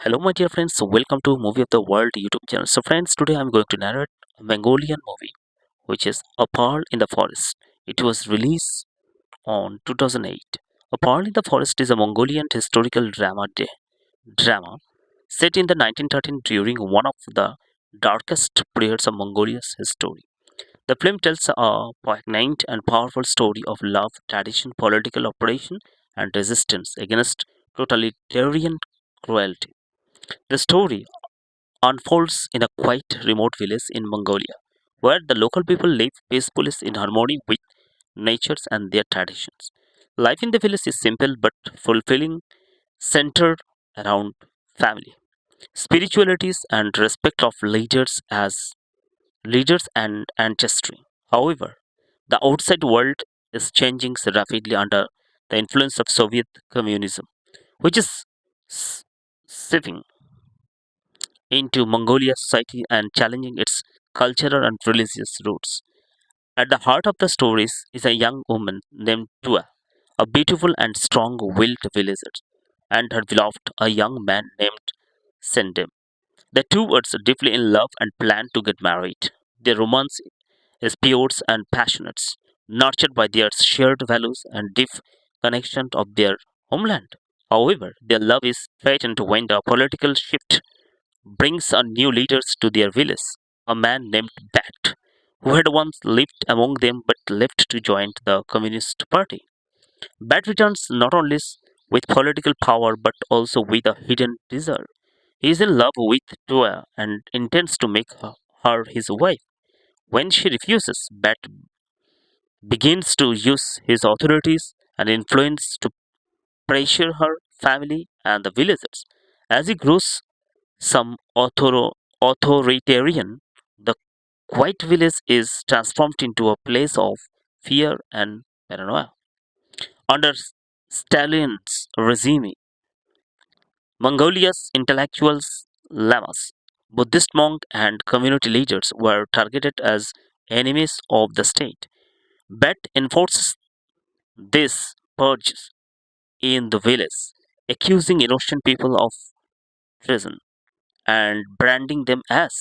Hello, my dear friends. Welcome to Movie of the World YouTube channel. So, friends, today I'm going to narrate a Mongolian movie, which is A Pearl in the Forest. It was released on 2008. A Pearl in the Forest is a Mongolian historical drama set in the 1913 during one of the darkest periods of Mongolia's history. The film tells a poignant and powerful story of love, tradition, political operation, and resistance against totalitarian cruelty. The story unfolds in a quiet, remote village in Mongolia, where the local people live peacefully in harmony with nature and their traditions. Life in the village is simple but fulfilling, centered around family, spiritualities, and respect of leaders and ancestry. However, the outside world is changing rapidly under the influence of Soviet communism, which is s- seeping into Mongolia society and challenging its cultural and religious roots. At the heart of the stories is a young woman named Tua, a beautiful and strong willed villager, and her beloved, a young man named Sendem. The two are deeply in love and plan to get married. Their romance is pure and passionate, nurtured by their shared values and deep connection of their homeland. However, their love is threatened when the political shift brings a new leaders to their village, a man named Bat, who had once lived among them but left to join the Communist Party. Bat returns not only with political power but also with a hidden desire. He is in love with Toya and intends to make her his wife. When she refuses, Bat begins to use his authorities and influence to pressure her family and the villagers. As he grows some authoritarian, the quiet village is transformed into a place of fear and paranoia. Under Stalin's regime, Mongolia's intellectuals, lamas, Buddhist monks, and community leaders were targeted as enemies of the state. Bet enforces this purge in the village, accusing innocent people of treason and branding them as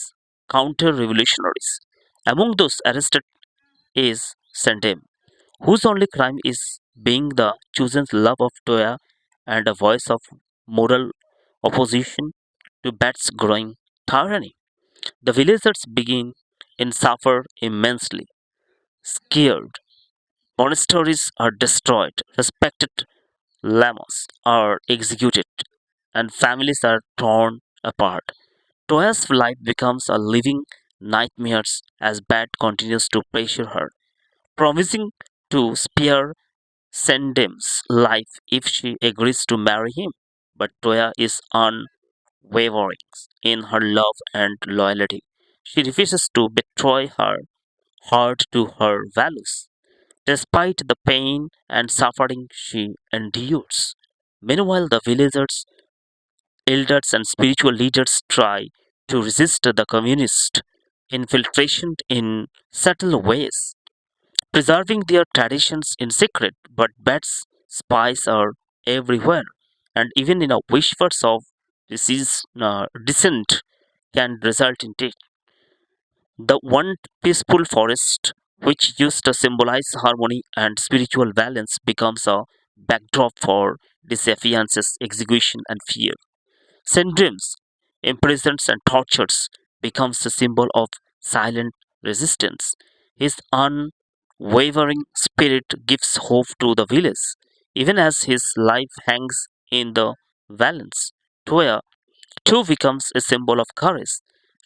counter revolutionaries. Among those arrested is Sandem, whose only crime is being the chosen love of Toya and a voice of moral opposition to Bat's growing tyranny. The villagers begin and suffer immensely. Scared, monasteries are destroyed, respected lamas are executed, and families are torn apart. Toya's life becomes a living nightmare as Bat continues to pressure her, promising to spare Sendem's life if she agrees to marry him. But Toya is unwavering in her love and loyalty. She refuses to betray her heart to her values, despite the pain and suffering she endures. Meanwhile, the villagers, elders, and spiritual leaders try to resist the communist infiltration in subtle ways, preserving their traditions in secret. But Bat's spies are everywhere, and even in a whispers of dissent can result in death. The one peaceful forest, which used to symbolize harmony and spiritual balance, becomes a backdrop for defiances, execution, and fear. Syndromes, imprisons, and tortures becomes a symbol of silent resistance. His unwavering spirit gives hope to the village, even as his life hangs in the balance. Toya too becomes a symbol of courage,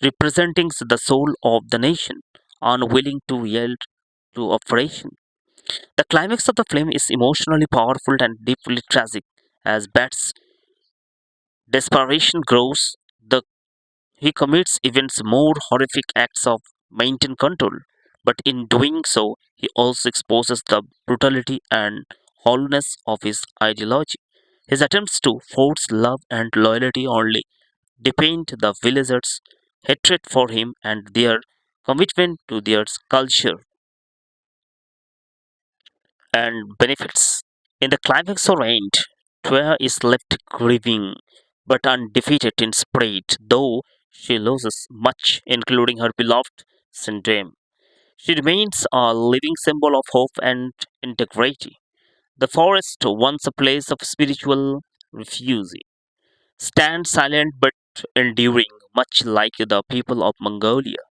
representing the soul of the nation, unwilling to yield to oppression. The climax of the film is emotionally powerful and deeply tragic. As Bat's desperation grows, the he commits even more horrific acts of maintain control. But in doing so, he also exposes the brutality and hollowness of his ideology. His attempts to force love and loyalty only deepened the villagers' hatred for him and their commitment to their culture and benefits. In the climax or end, Tuya is left grieving, but undefeated in spirit, though she loses much, including her beloved Sindrim. She remains a living symbol of hope and integrity. The forest, once a place of spiritual refuge, stands silent but enduring, much like the people of Mongolia,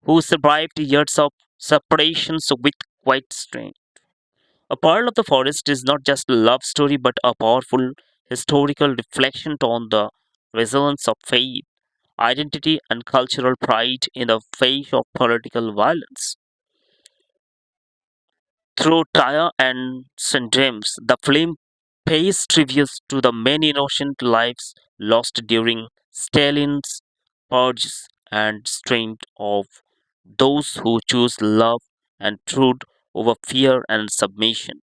who survived years of separations with quiet strength. A Pearl of the Forest is not just a love story but a powerful historical reflection on the resilience of faith, identity, and cultural pride in the face of political violence. Through Taya and Syndromes, the film pays tribute to the many innocent lives lost during Stalin's purges and strength of those who choose love and truth over fear and submission.